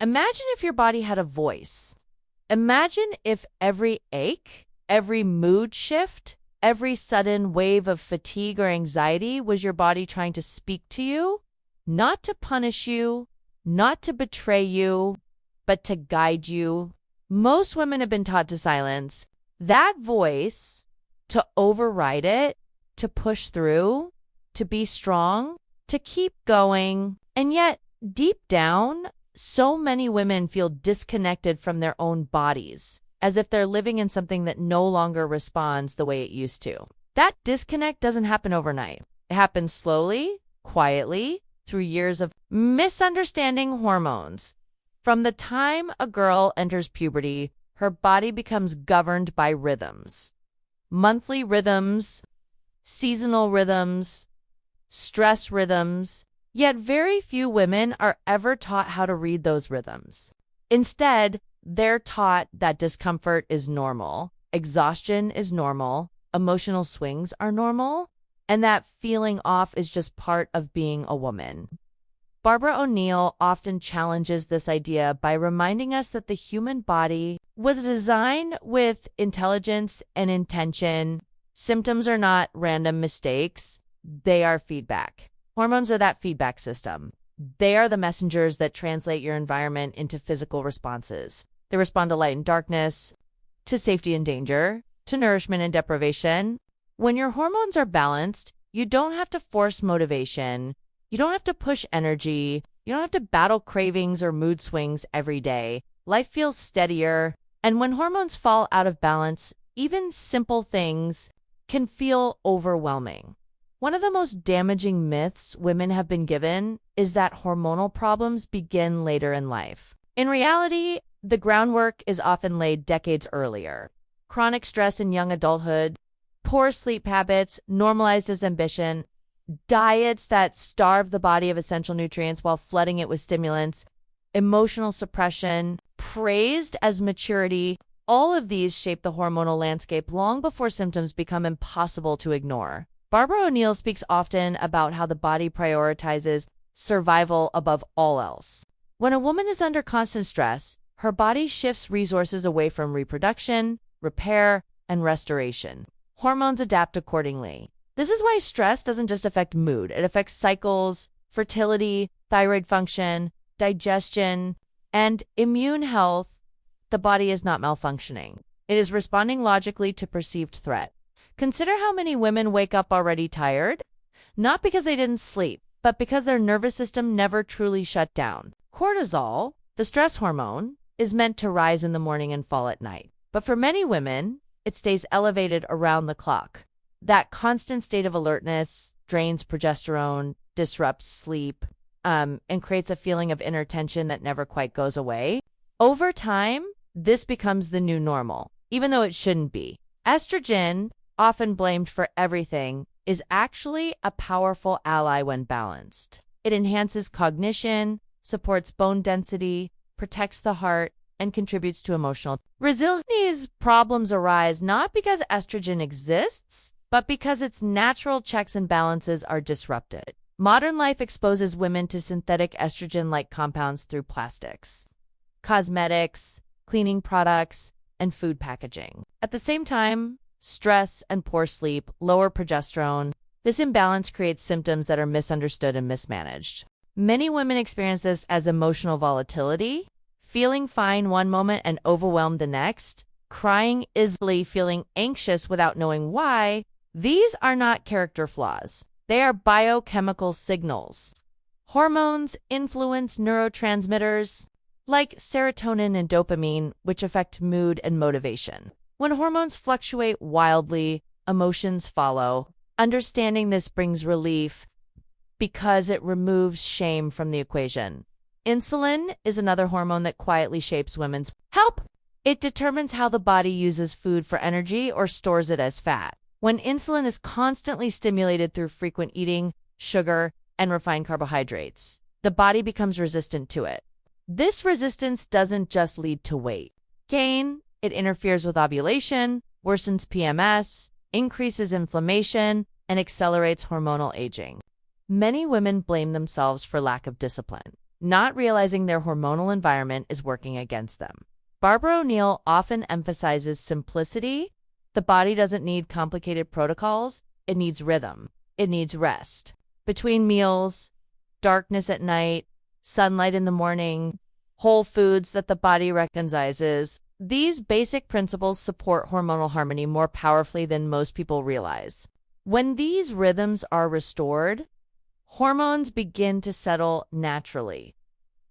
Imagine if your body had a voice. Imagine if every ache, every mood shift, every sudden wave of fatigue or anxiety was your body trying to speak to you, not to punish you, not to betray you, but to guide you. Most women have been taught to silence that voice, to override it, to push through, to be strong, to keep going. And yet, deep down, so many women feel disconnected from their own bodies, as if they're living in something that no longer responds the way it used to. That disconnect doesn't happen overnight. It happens slowly, quietly, through years of misunderstanding hormones. From the time a girl enters puberty, her body becomes governed by rhythms. Monthly rhythms, seasonal rhythms, stress rhythms, yet very few women are ever taught how to read those rhythms. Instead, they're taught that discomfort is normal, exhaustion is normal, emotional swings are normal, and that feeling off is just part of being a woman. Barbara O'Neill often challenges this idea by reminding us that the human body was designed with intelligence and intention. Symptoms are not random mistakes, they are feedback. Hormones are that feedback system. They are the messengers that translate your environment into physical responses. They respond to light and darkness, to safety and danger, to nourishment and deprivation. When your hormones are balanced, you don't have to force motivation. You don't have to push energy. You don't have to battle cravings or mood swings every day. Life feels steadier. And when hormones fall out of balance, even simple things can feel overwhelming. One of the most damaging myths women have been given is that hormonal problems begin later in life. In reality, the groundwork is often laid decades earlier. Chronic stress in young adulthood, poor sleep habits normalized as ambition, diets that starve the body of essential nutrients while flooding it with stimulants, emotional suppression, praised as maturity, all of these shape the hormonal landscape long before symptoms become impossible to ignore. Barbara O'Neill speaks often about how the body prioritizes survival above all else. When a woman is under constant stress, her body shifts resources away from reproduction, repair, and restoration. Hormones adapt accordingly. This is why stress doesn't just affect mood, it affects cycles, fertility, thyroid function, digestion, and immune health. The body is not malfunctioning. It is responding logically to perceived threat. Consider how many women wake up already tired, not because they didn't sleep, but because their nervous system never truly shut down. Cortisol, the stress hormone, is meant to rise in the morning and fall at night. But for many women, it stays elevated around the clock. That constant state of alertness drains progesterone, disrupts sleep, and creates a feeling of inner tension that never quite goes away. Over time, this becomes the new normal, even though it shouldn't be. Estrogen, often blamed for everything, is actually a powerful ally when balanced. It enhances cognition, supports bone density, protects the heart, and contributes to emotional resilience. These problems arise not because estrogen exists, but because its natural checks and balances are disrupted. Modern life exposes women to synthetic estrogen-like compounds through plastics, cosmetics, cleaning products, and food packaging. At the same time, stress and poor sleep lower progesterone. This imbalance creates symptoms that are misunderstood and mismanaged. Many women experience this as emotional volatility, feeling fine one moment and overwhelmed the next, crying easily, feeling anxious without knowing why. These are not character flaws. They are biochemical signals. Hormones influence neurotransmitters like serotonin and dopamine, which affect mood and motivation. When hormones fluctuate wildly, emotions follow. Understanding this brings relief because it removes shame from the equation. Insulin is another hormone that quietly shapes women's health. It determines how the body uses food for energy or stores it as fat. When insulin is constantly stimulated through frequent eating, sugar, and refined carbohydrates, the body becomes resistant to it. This resistance doesn't just lead to weight gain, it interferes with ovulation, worsens PMS, increases inflammation, and accelerates hormonal aging. Many women blame themselves for lack of discipline. not realizing their hormonal environment is working against them. Barbara O'Neill often emphasizes simplicity. The body doesn't need complicated protocols. It needs rhythm. It needs rest. Between meals, darkness at night, sunlight in the morning, whole foods that the body recognizes. These basic principles support hormonal harmony more powerfully than most people realize. When these rhythms are restored, hormones begin to settle naturally.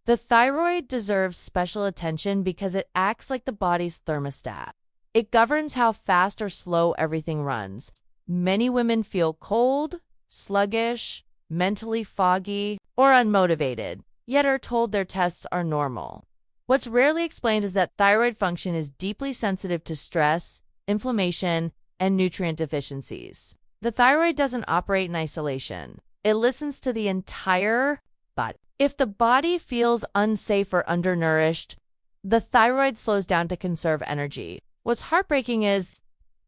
The thyroid deserves special attention because it acts like the body's thermostat. It governs how fast or slow everything runs. Many women feel cold, sluggish, mentally foggy, or unmotivated, yet are told their tests are normal. What's rarely explained is that thyroid function is deeply sensitive to stress, inflammation, and nutrient deficiencies. The thyroid doesn't operate in isolation. It listens to the entire body. If the body feels unsafe or undernourished, the thyroid slows down to conserve energy. What's heartbreaking is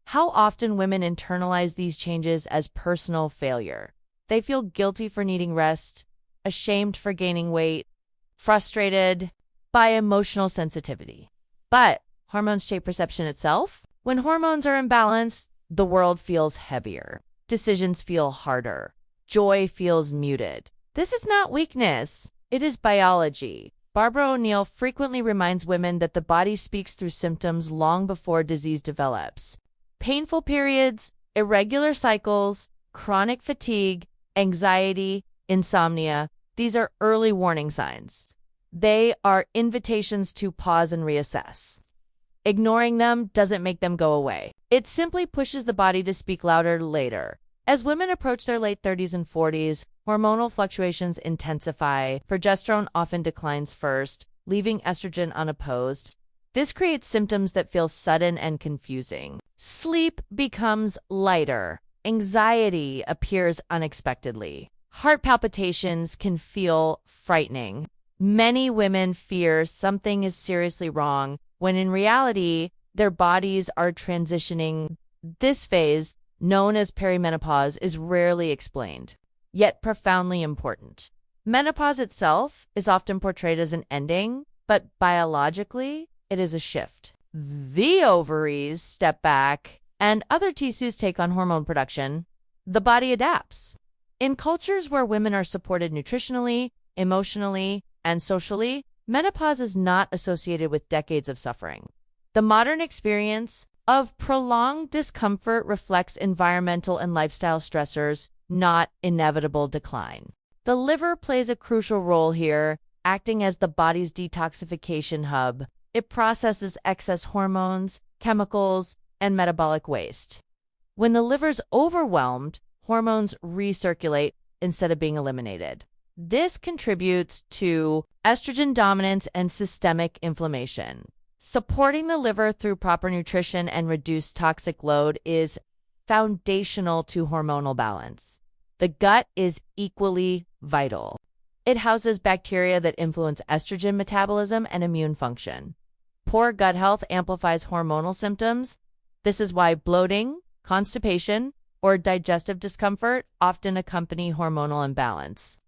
how often women internalize these changes as personal failure. They feel guilty for needing rest, ashamed for gaining weight, frustrated by emotional sensitivity. But hormones shape perception itself. When hormones are imbalanced, the world feels heavier. Decisions feel harder. Joy feels muted. This is not weakness. It is biology. Barbara O'Neill frequently reminds women that the body speaks through symptoms long before disease develops. Painful periods, irregular cycles, chronic fatigue, anxiety, insomnia, these are early warning signs. They are invitations to pause and reassess. Ignoring them doesn't make them go away. It simply pushes the body to speak louder later. As women approach their late 30s and 40s, hormonal fluctuations intensify. Progesterone often declines first, leaving estrogen unopposed. This creates symptoms that feel sudden and confusing. Sleep becomes lighter. Anxiety appears unexpectedly. Heart palpitations can feel frightening. Many women fear something is seriously wrong, when in reality, their bodies are transitioning. This phase, known as perimenopause, is rarely explained, yet profoundly important. Menopause itself is often portrayed as an ending, but biologically, it is a shift. The ovaries step back, and other tissues take on hormone production. The body adapts. In cultures where women are supported nutritionally, emotionally, and socially, menopause is not associated with decades of suffering. The modern experience of prolonged discomfort reflects environmental and lifestyle stressors, not inevitable decline. The liver plays a crucial role here, acting as the body's detoxification hub. It processes excess hormones, chemicals, and metabolic waste. When the liver's overwhelmed, hormones recirculate instead of being eliminated. This contributes to estrogen dominance and systemic inflammation. Supporting the liver through proper nutrition and reduced toxic load is foundational to hormonal balance. The gut is equally vital. It houses bacteria that influence estrogen metabolism and immune function. Poor gut health amplifies hormonal symptoms. This is why bloating, constipation, or digestive discomfort often accompany hormonal imbalance.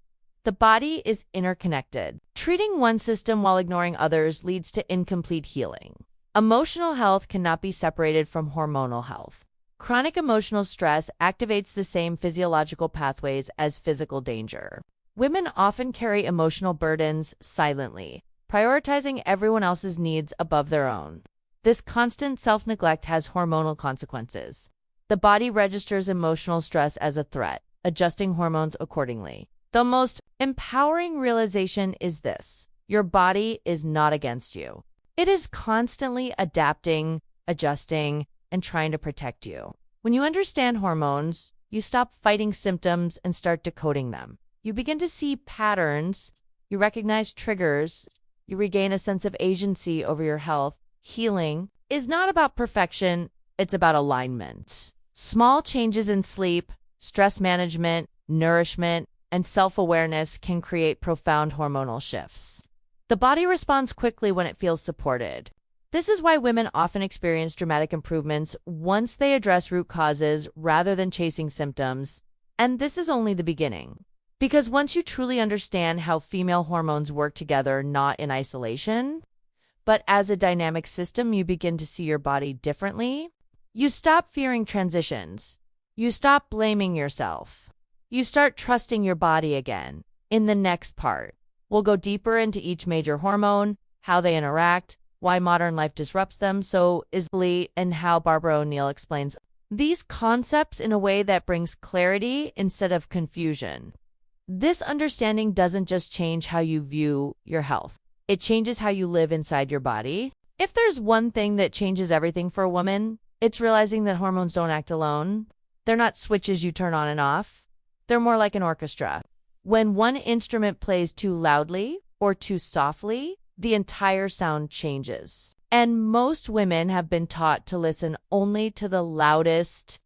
The body is interconnected. Treating one system while ignoring others leads to incomplete healing. Emotional health cannot be separated from hormonal health. Chronic emotional stress activates the same physiological pathways as physical danger. Women often carry emotional burdens silently, prioritizing everyone else's needs above their own. This constant self-neglect has hormonal consequences. The body registers emotional stress as a threat, adjusting hormones accordingly. The most empowering realization is this: your body is not against you. It is constantly adapting, adjusting, and trying to protect you. When you understand hormones, you stop fighting symptoms and start decoding them. You begin to see patterns, you recognize triggers, you regain a sense of agency over your health. Healing is not about perfection, it's about alignment. Small changes in sleep, stress management, nourishment, and self-awareness can create profound hormonal shifts. The body responds quickly when it feels supported. This is why women often experience dramatic improvements once they address root causes rather than chasing symptoms. And this is only the beginning. Because once you truly understand how female hormones work together, not in isolation, but as a dynamic system, you begin to see your body differently. You stop fearing transitions. You stop blaming yourself. You start trusting your body again. In the next part, we'll go deeper into each major hormone, how they interact, why modern life disrupts them so easily, and how Barbara O'Neill explains these concepts in a way that brings clarity instead of confusion. This understanding doesn't just change how you view your health. It changes how you live inside your body. If there's one thing that changes everything for a woman, it's realizing that hormones don't act alone. They're not switches you turn on and off. They're more like an orchestra. When one instrument plays too loudly or too softly, the entire sound changes. And most women have been taught to listen only to the loudest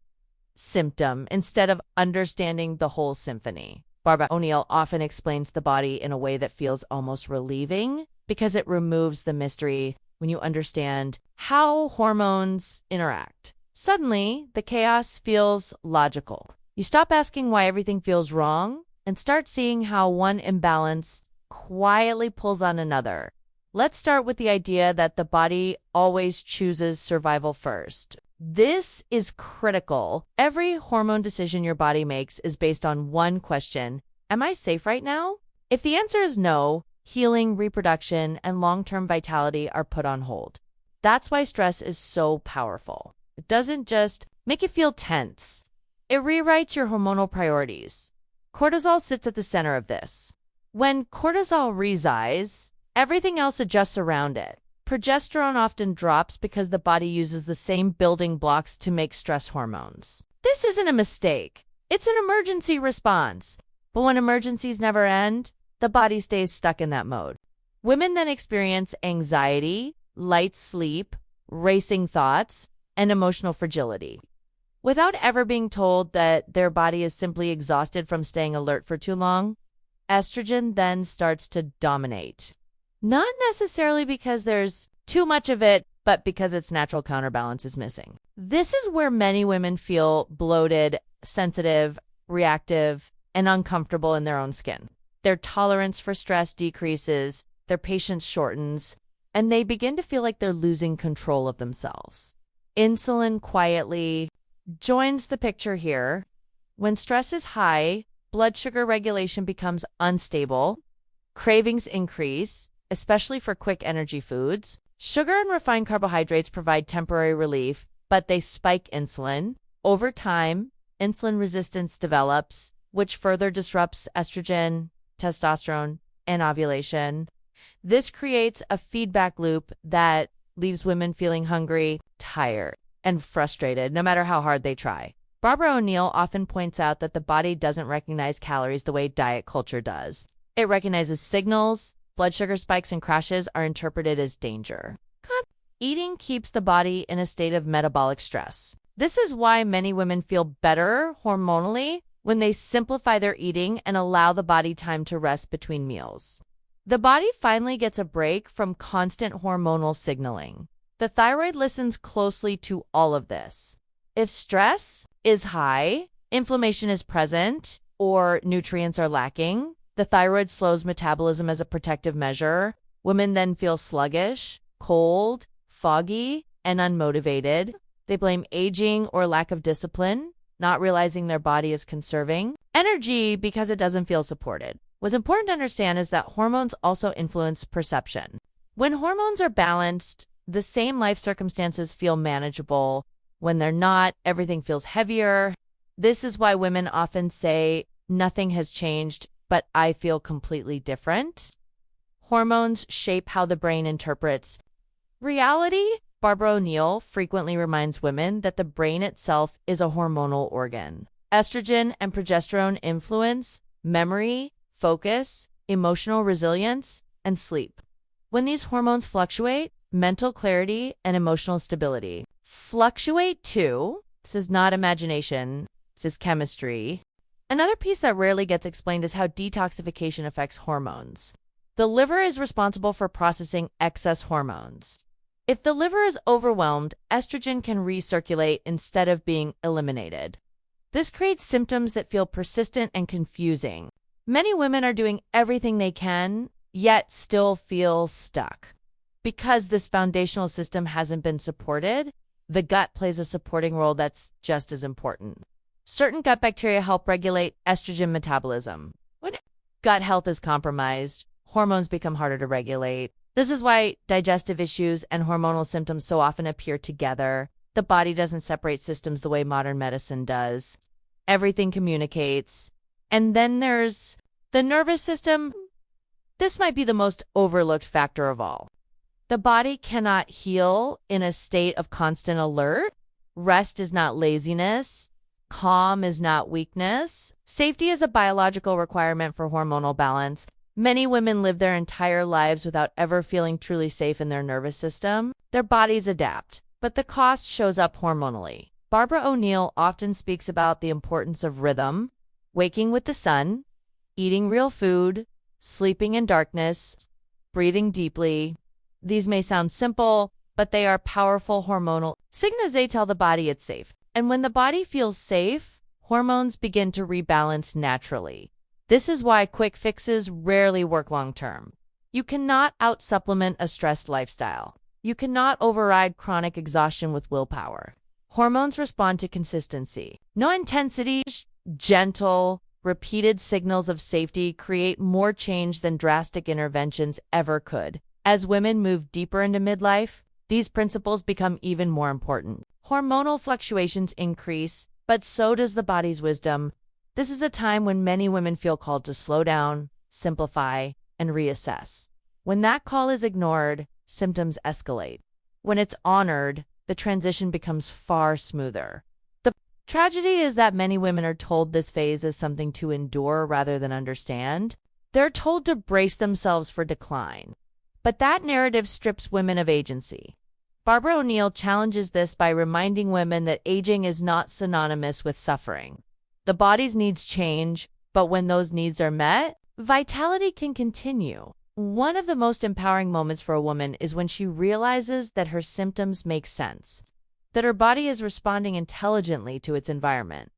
symptom instead of understanding the whole symphony. Barbara O'Neill often explains the body in a way that feels almost relieving because it removes the mystery. When you understand how hormones interact, suddenly the chaos feels logical. You stop asking why everything feels wrong and start seeing how one imbalance quietly pulls on another. Let's start with the idea that the body always chooses survival first. This is critical. Every hormone decision your body makes is based on one question: am I safe right now? If the answer is no, healing, reproduction, and long-term vitality are put on hold. That's why stress is so powerful. It doesn't just make you feel tense. It rewrites your hormonal priorities. Cortisol sits at the center of this. When cortisol resides, everything else adjusts around it. Progesterone often drops because the body uses the same building blocks to make stress hormones. This isn't a mistake. It's an emergency response. But when emergencies never end, the body stays stuck in that mode. Women then experience anxiety, light sleep, racing thoughts, and emotional fragility. Without ever being told that their body is simply exhausted from staying alert for too long, estrogen then starts to dominate. Not necessarily because there's too much of it, but because its natural counterbalance is missing. This is where many women feel bloated, sensitive, reactive, and uncomfortable in their own skin. Their tolerance for stress decreases, their patience shortens, and they begin to feel like they're losing control of themselves. Insulin quietly joins the picture here. When stress is high, blood sugar regulation becomes unstable, cravings increase, especially for quick energy foods. Sugar and refined carbohydrates provide temporary relief, but they spike insulin. Over time, insulin resistance develops, which further disrupts estrogen, testosterone, and ovulation. This creates a feedback loop that leaves women feeling hungry, tired, and frustrated no matter how hard they try. Barbara O'Neill often points out that the body doesn't recognize calories the way diet culture does. It recognizes signals. Blood sugar spikes and crashes are interpreted as danger. Eating keeps the body in a state of metabolic stress. This is why many women feel better hormonally when they simplify their eating and allow the body time to rest between meals. The body finally gets a break from constant hormonal signaling. The thyroid listens closely to all of this. If stress is high, inflammation is present, or nutrients are lacking, the thyroid slows metabolism as a protective measure. Women then feel sluggish, cold, foggy, and unmotivated. They blame aging or lack of discipline, not realizing their body is conserving energy because it doesn't feel supported. What's important to understand is that hormones also influence perception. When hormones are balanced, the same life circumstances feel manageable. When they're not, everything feels heavier. This is why women often say, nothing has changed, but I feel completely different. Hormones shape how the brain interprets reality. Barbara O'Neill frequently reminds women that the brain itself is a hormonal organ. Estrogen and progesterone influence memory, focus, emotional resilience, and sleep. When these hormones fluctuate, mental clarity and emotional stability fluctuate too. This is not imagination, this is chemistry. Another piece that rarely gets explained is how detoxification affects hormones. The liver is responsible for processing excess hormones. If the liver is overwhelmed, estrogen can recirculate instead of being eliminated. This creates symptoms that feel persistent and confusing. Many women are doing everything they can, yet still feel stuck. Because this foundational system hasn't been supported, the gut plays a supporting role that's just as important. Certain gut bacteria help regulate estrogen metabolism. When gut health is compromised, hormones become harder to regulate. This is why digestive issues and hormonal symptoms so often appear together. The body doesn't separate systems the way modern medicine does. Everything communicates. And then there's the nervous system. This might be the most overlooked factor of all. The body cannot heal in a state of constant alert. Rest is not laziness. Calm is not weakness. Safety is a biological requirement for hormonal balance. Many women live their entire lives without ever feeling truly safe in their nervous system. Their bodies adapt, but the cost shows up hormonally. Barbara O'Neill often speaks about the importance of rhythm, waking with the sun, eating real food, sleeping in darkness, breathing deeply. These may sound simple, but they are powerful hormonal signals. They tell the body it's safe. And when the body feels safe, hormones begin to rebalance naturally. This is why quick fixes rarely work long-term. You cannot out-supplement a stressed lifestyle. You cannot override chronic exhaustion with willpower. Hormones respond to consistency. No intensity, gentle, repeated signals of safety create more change than drastic interventions ever could. As women move deeper into midlife, these principles become even more important. Hormonal fluctuations increase, but so does the body's wisdom. This is a time when many women feel called to slow down, simplify, and reassess. When that call is ignored, symptoms escalate. When it's honored, the transition becomes far smoother. The tragedy is that many women are told this phase is something to endure rather than understand. They're told to brace themselves for decline. But that narrative strips women of agency. Barbara O'Neill challenges this by reminding women that aging is not synonymous with suffering. The body's needs change, but when those needs are met, vitality can continue. One of the most empowering moments for a woman is when she realizes that her symptoms make sense, that her body is responding intelligently to its environment,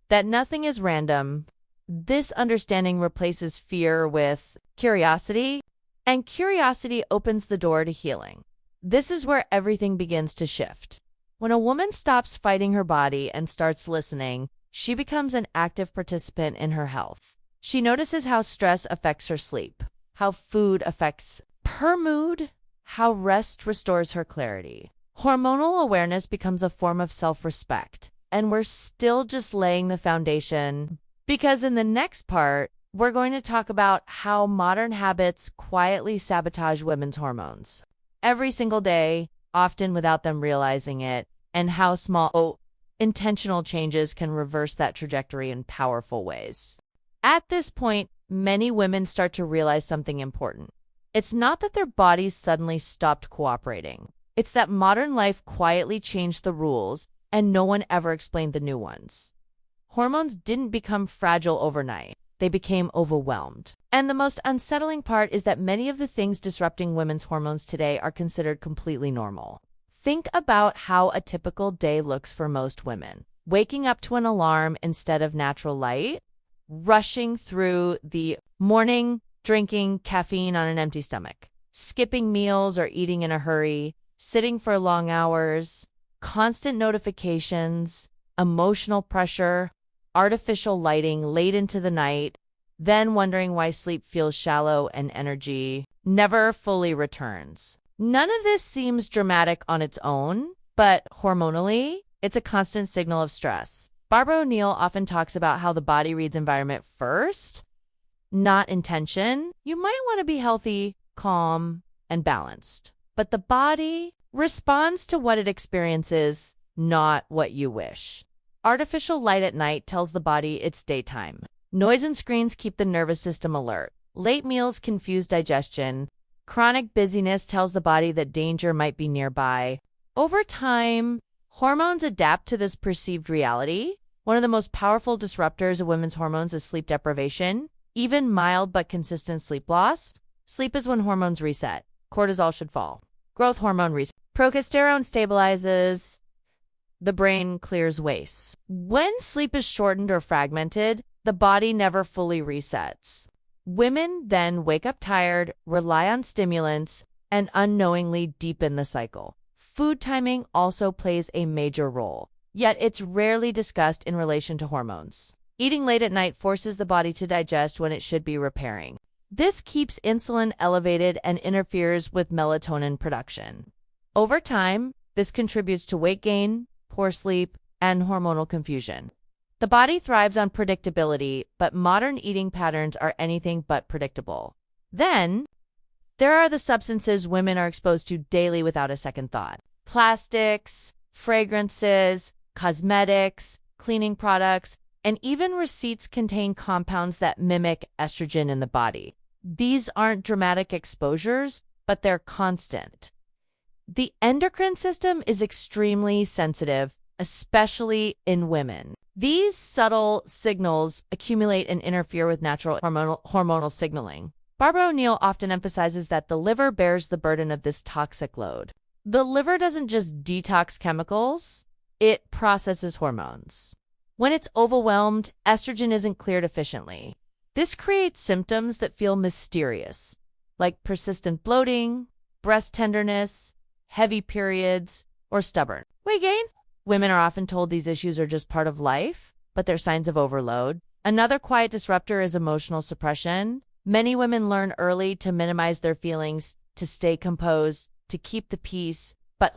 that nothing is random. This understanding replaces fear with curiosity, and curiosity opens the door to healing. This is where everything begins to shift. When a woman stops fighting her body and starts listening, she becomes an active participant in her health. She notices how stress affects her sleep, how food affects her mood, how rest restores her clarity. Hormonal awareness becomes a form of self-respect, and we're still just laying the foundation, because in the next part, we're going to talk about how modern habits quietly sabotage women's hormones every single day, often without them realizing it, and how small, intentional changes can reverse that trajectory in powerful ways. At this point, many women start to realize something important. It's not that their bodies suddenly stopped cooperating. It's that modern life quietly changed the rules, and no one ever explained the new ones. Hormones didn't become fragile overnight. They became overwhelmed. And the most unsettling part is that many of the things disrupting women's hormones today are considered completely normal. Think about how a typical day looks for most women. Waking up to an alarm instead of natural light, rushing through the morning, drinking caffeine on an empty stomach, skipping meals or eating in a hurry, sitting for long hours, constant notifications, emotional pressure, artificial lighting late into the night, then wondering why sleep feels shallow and energy never fully returns. None of this seems dramatic on its own, but hormonally, it's a constant signal of stress. Barbara O'Neill often talks about how the body reads environment first, not intention. You might want to be healthy, calm, and balanced. But the body responds to what it experiences, not what you wish. Artificial light at night tells the body it's daytime. Noise and screens keep the nervous system alert. Late meals confuse digestion. Chronic busyness tells the body that danger might be nearby. Over time, hormones adapt to this perceived reality. One of the most powerful disruptors of women's hormones is sleep deprivation. Even mild but consistent sleep loss. Sleep is when hormones reset. Cortisol should fall. Growth hormone reset. Progesterone stabilizes. The brain clears waste. When sleep is shortened or fragmented, the body never fully resets. Women then wake up tired, rely on stimulants, and unknowingly deepen the cycle. Food timing also plays a major role, yet it's rarely discussed in relation to hormones. Eating late at night forces the body to digest when it should be repairing. This keeps insulin elevated and interferes with melatonin production. Over time, this contributes to weight gain, poor sleep, and hormonal confusion. The body thrives on predictability, but modern eating patterns are anything but predictable. Then, there are the substances women are exposed to daily without a second thought. Plastics, fragrances, cosmetics, cleaning products, and even receipts contain compounds that mimic estrogen in the body. These aren't dramatic exposures, but they're constant. The endocrine system is extremely sensitive, especially in women. These subtle signals accumulate and interfere with natural hormonal signaling. Barbara O'Neill often emphasizes that the liver bears the burden of this toxic load. The liver doesn't just detox chemicals, it processes hormones. When it's overwhelmed, estrogen isn't cleared efficiently. This creates symptoms that feel mysterious, like persistent bloating, breast tenderness, heavy periods, or stubborn weight gain. Women are often told these issues are just part of life, but they're signs of overload. Another quiet disruptor is emotional suppression. Many women learn early to minimize their feelings, to stay composed, to keep the peace, but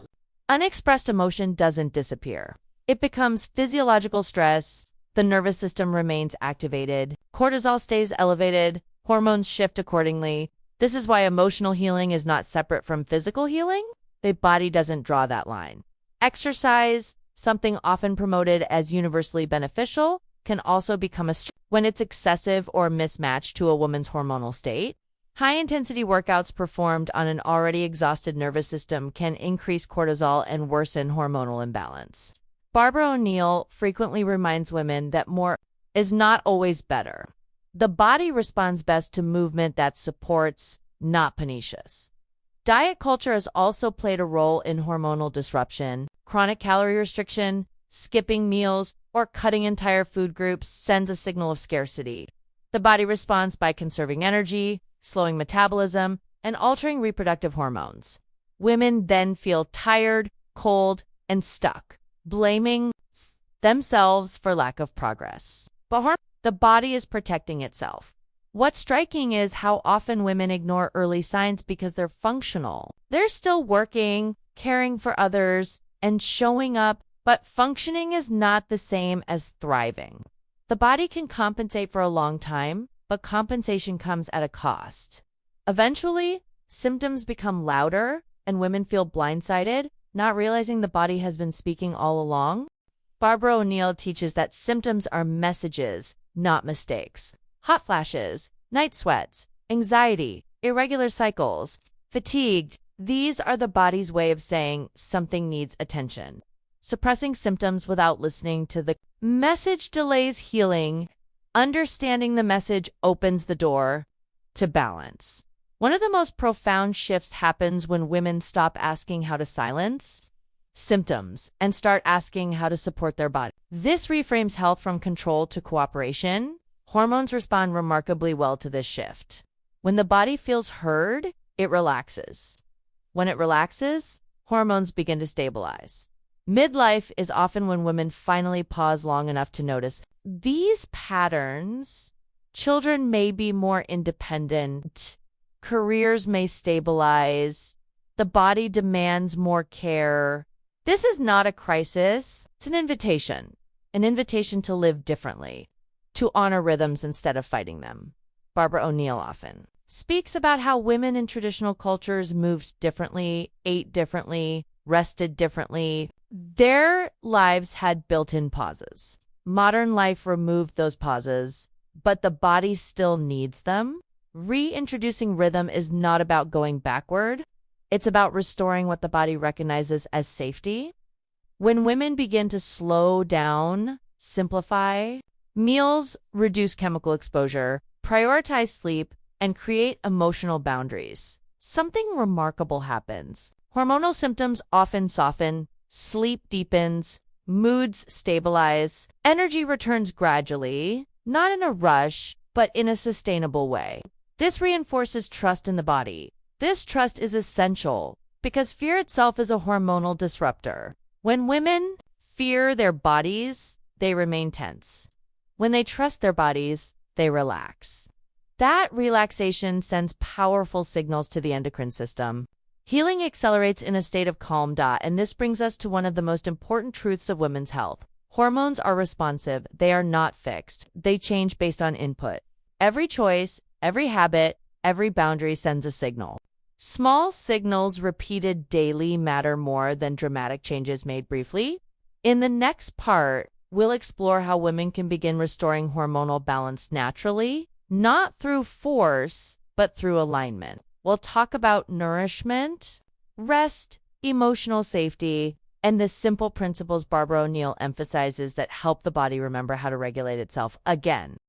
unexpressed emotion doesn't disappear. It becomes physiological stress, the nervous system remains activated, cortisol stays elevated, hormones shift accordingly. This is why emotional healing is not separate from physical healing. The body doesn't draw that line. Exercise, something often promoted as universally beneficial, can also become a stress when it's excessive or mismatched to a woman's hormonal state. High-intensity workouts performed on an already exhausted nervous system can increase cortisol and worsen hormonal imbalance. Barbara O'Neill frequently reminds women that more is not always better. The body responds best to movement that supports, not punishes. Diet culture has also played a role in hormonal disruption. Chronic calorie restriction, skipping meals, or cutting entire food groups sends a signal of scarcity. The body responds by conserving energy, slowing metabolism, and altering reproductive hormones. Women then feel tired, cold, and stuck, blaming themselves for lack of progress. But the body is protecting itself. What's striking is how often women ignore early signs because they're functional. They're still working, caring for others, and showing up, but functioning is not the same as thriving. The body can compensate for a long time, but compensation comes at a cost. Eventually, symptoms become louder, and women feel blindsided, not realizing the body has been speaking all along. Barbara O'Neill teaches that symptoms are messages, not mistakes. Hot flashes, night sweats, anxiety, irregular cycles, fatigued, these are the body's way of saying something needs attention. Suppressing symptoms without listening to the message delays healing. Understanding the message opens the door to balance. One of the most profound shifts happens when women stop asking how to silence symptoms and start asking how to support their body. This reframes health from control to cooperation. Hormones respond remarkably well to this shift. When the body feels heard, it relaxes. When it relaxes, hormones begin to stabilize. Midlife is often when women finally pause long enough to notice these patterns. Children may be more independent. Careers may stabilize. The body demands more care. This is not a crisis. It's an invitation to live differently, to honor rhythms instead of fighting them. Barbara O'Neill often speaks about how women in traditional cultures moved differently, ate differently, rested differently. Their lives had built-in pauses. Modern life removed those pauses, but the body still needs them. Reintroducing rhythm is not about going backward. It's about restoring what the body recognizes as safety. When women begin to slow down, simplify, meals, reduce chemical exposure, prioritize sleep, and create emotional boundaries, something remarkable happens. Hormonal symptoms often soften, sleep deepens, moods stabilize, energy returns gradually. not in a rush, but in a sustainable way. This reinforces trust in the body. This trust is essential because fear itself is a hormonal disruptor. When women fear their bodies, they remain tense. When they trust their bodies, they relax. That relaxation sends powerful signals to the endocrine system. Healing accelerates in a state of calm, and this brings us to one of the most important truths of women's health. Hormones are responsive. They are not fixed. They change based on input. Every choice, every habit, every boundary sends a signal. Small signals repeated daily matter more than dramatic changes made briefly. In the next part, we'll explore how women can begin restoring hormonal balance naturally, not through force, but through alignment. We'll talk about nourishment, rest, emotional safety, and the simple principles Barbara O'Neill emphasizes that help the body remember how to regulate itself again.